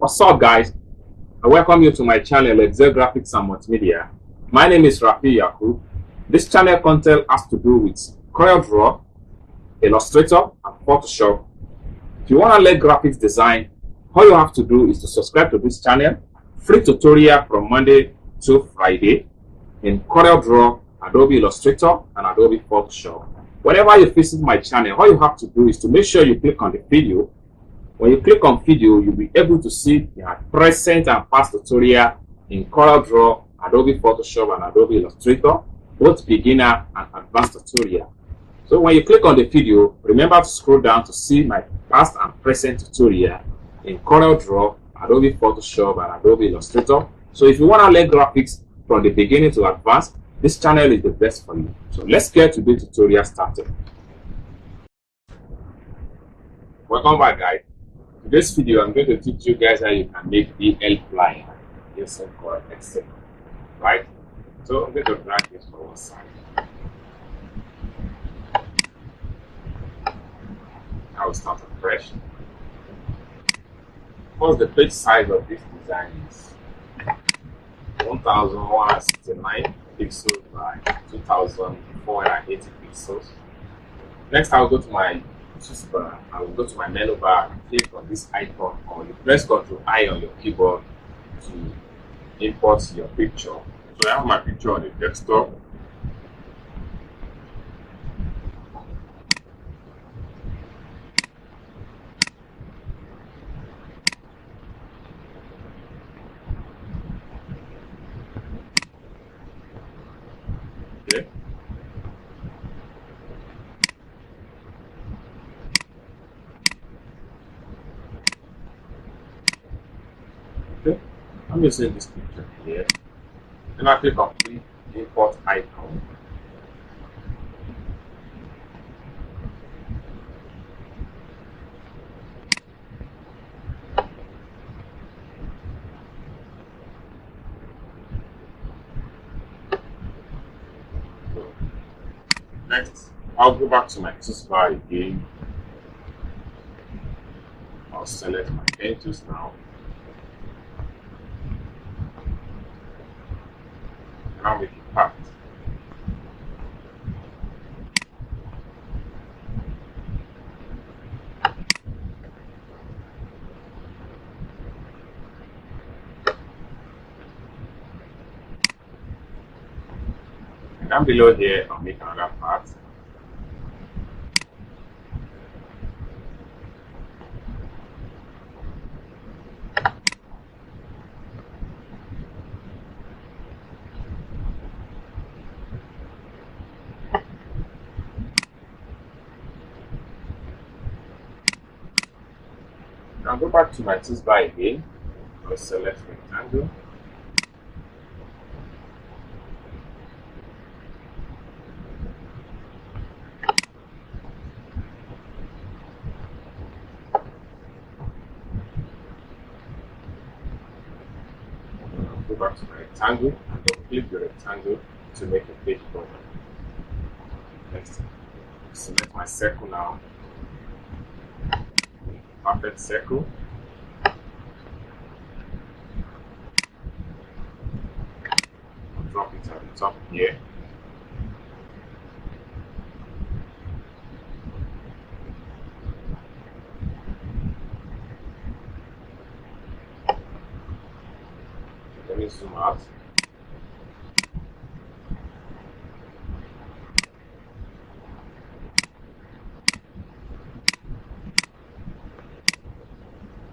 What's up, guys? I welcome you to my channel, Excel Graphics and Multimedia. My name is Rafi Yakub. This channel content has to do with CorelDRAW, Illustrator, and Photoshop. If you want to learn graphics design, all you have to do is to subscribe to this channel. Free tutorial from Monday to Friday in CorelDRAW, Adobe Illustrator, and Adobe Photoshop. Whenever you visit my channel, all you have to do is to make sure you click on the video. When you click on video, you'll be able to see the present and past tutorial in CorelDRAW, Adobe Photoshop, and Adobe Illustrator, both beginner and advanced tutorial. So when you click on the video, remember to scroll down to see my past and present tutorial in CorelDRAW, Adobe Photoshop, and Adobe Illustrator. So if you want to learn graphics from the beginning to advanced, this channel is the best for you. So let's get today's tutorial started. Welcome back, guys. In this video, I'm going to teach you guys how you can make BL line using CorelDRAW, right? So I'm going to drag this for one side. I will start afresh. First, the page size of this design is 1169 pixels by 2480 pixels. Next, I'll go to my bar. I will go to my menu bar and click on this icon, or you press Ctrl I on your keyboard to import your picture. So I have my picture on the desktop. Okay. Okay. I'm using this picture here. Then I click on the import icon. So, next, I'll go back to my toolbar again. I'll select my pen tools now. And I'll make it path. And down below here, I'll make another part. Now go back to my toolbar again. I'll select rectangle. Go back to my rectangle and then click the rectangle to make a page border. Next, select my circle now. Perfect circle. Drop it at the top here. Let me zoom out.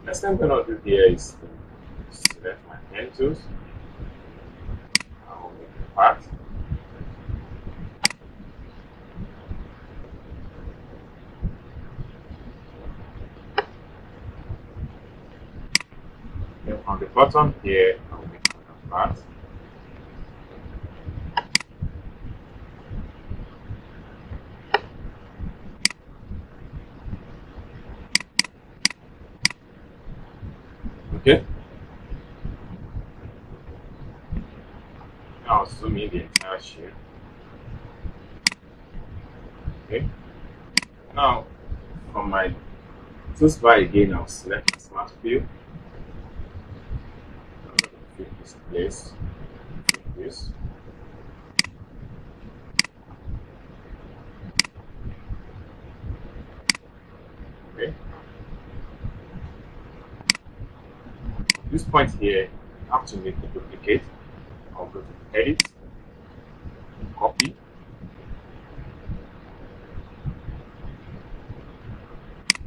Next thing I'm going to do here is to select my pen tools. I will make a part. Then on the bottom here, I will make another part. Okay. Now I'll zoom in the entire shape. Okay. Now from my toolbar again, I'll select my smart fill. fit this place, fit this. Okay. This point here, I have to make a duplicate. I'll go to edit, copy,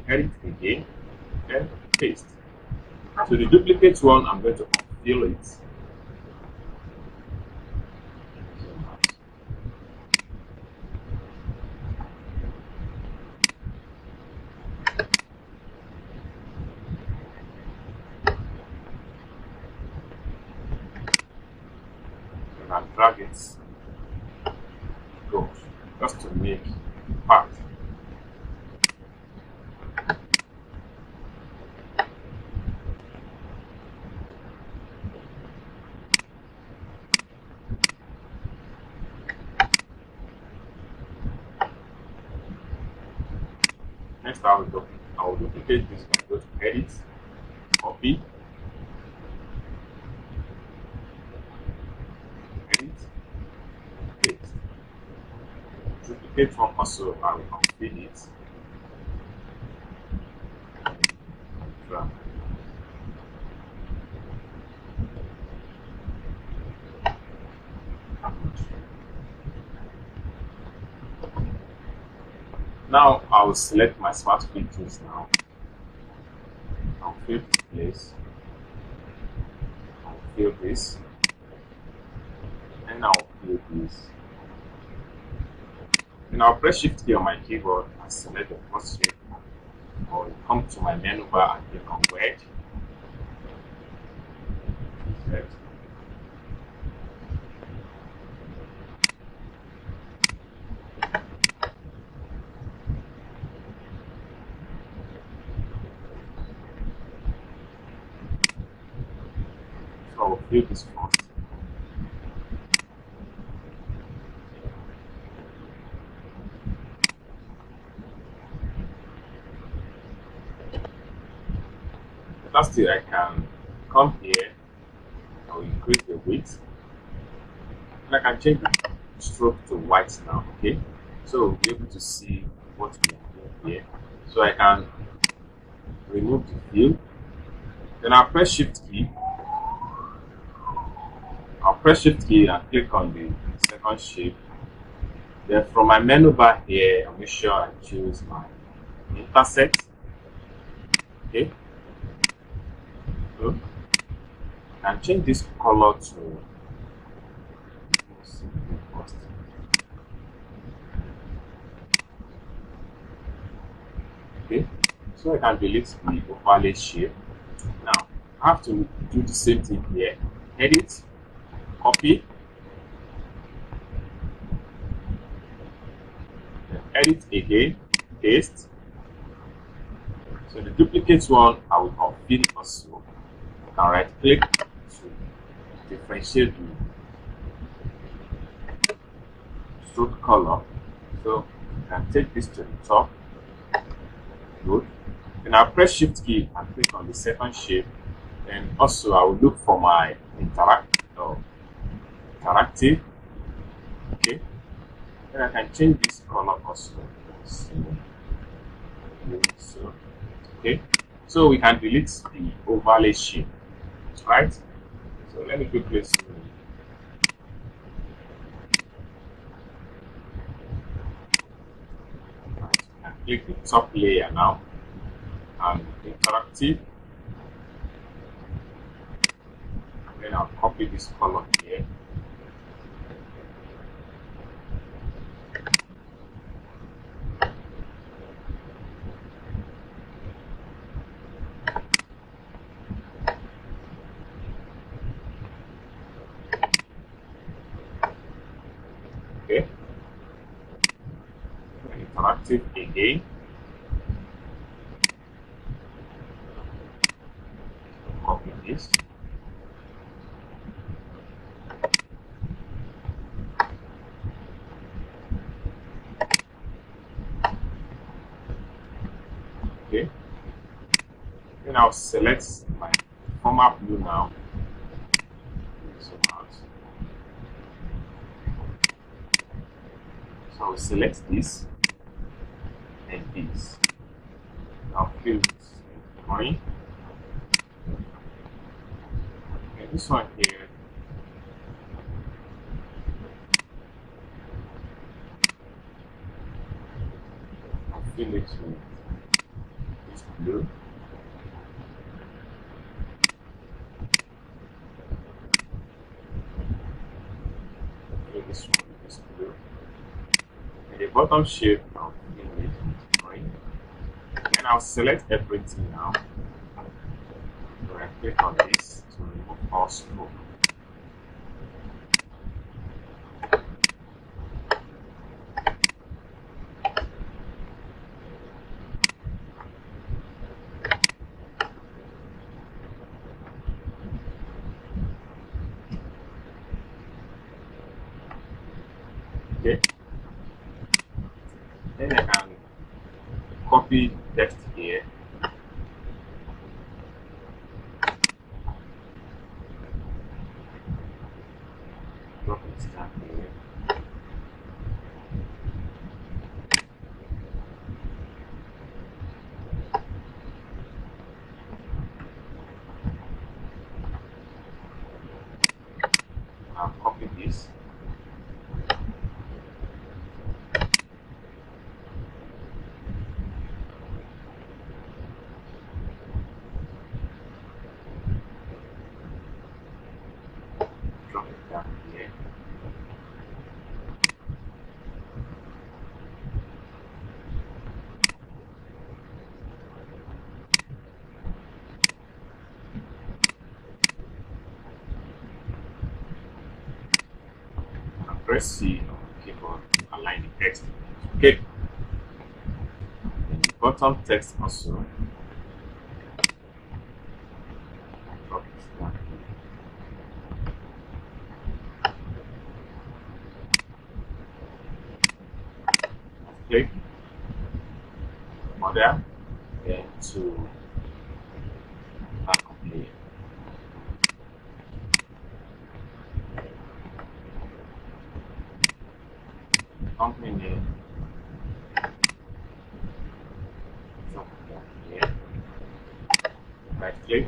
edit again, and paste. So the duplicate one, I'm going to fill it. And drag it go just to make part. Next, I will duplicate this by go to edit, copy, edit, paste. Duplicate one also, I will unfill it. Drag. Now I will select my smart fill tools now. I'll fill this place. I'll fill this. And I'll fill this. Then I'll press Shift key on my keyboard and select the first shape. I will come to my menu bar and click on Wedge. Select. So I will fill this first. Lastly, I can come here, I will increase the width, and I can change the stroke to white now, okay? So we'll be able to see what we are doing here. So I can remove the fill, then I'll press Shift key. I'll press Shift key and click on the second shape. Then from my menu bar here, I'll make sure I choose my intersect, okay? So and change this color to first. Okay, so I can delete the overlay shape. Now I have to do the same thing here. Edit, copy, then edit again, paste. So the duplicate one I will unfill also. I can right click to differentiate the stroke color. So I can take this to the top. Good. Then I'll press Shift key and click on the second shape. And also I will look for my interactive. Okay. Then I can change this color also. So okay. So we can delete the overlay shape. Right? So let me quickly see. Click the top layer now and interactive. Then I'll copy this color here. Okay. Interactive again. Copy this. Okay. Then I'll select my format blue now So I will select this and this. I'll fill it green. And this one here, I'll fill it with this blue. Fill this one with this blue. And the bottom shape, I'll fill it with green. And I'll select everything now. So I click on this to remove all stroke. Okay. Then I can copy text here. Drop it down here. I'll copy this. Drop it down here. And press C on the keyboard to align the text. Okay. And the bottom text also. Drop it down here. Click model, then to back of layer. Company name, drop it down here. Right click,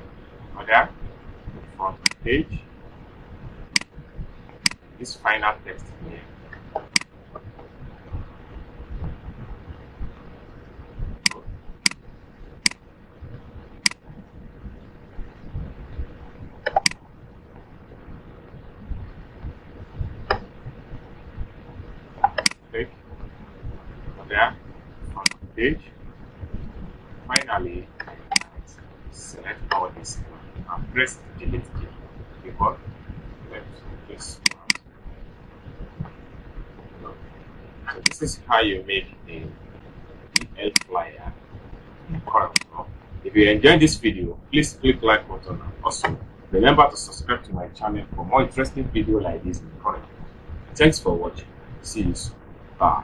model, front page. This final text here. Click there, front page. Finally, select all this and press the delete key. Keyboard left this one. So this is how you make a PL flyer in CorelDRAW. If you enjoyed this video, please click like button and also remember to subscribe to my channel for more interesting videos like this in CorelDRAW. Thanks for watching. See you soon. Bye.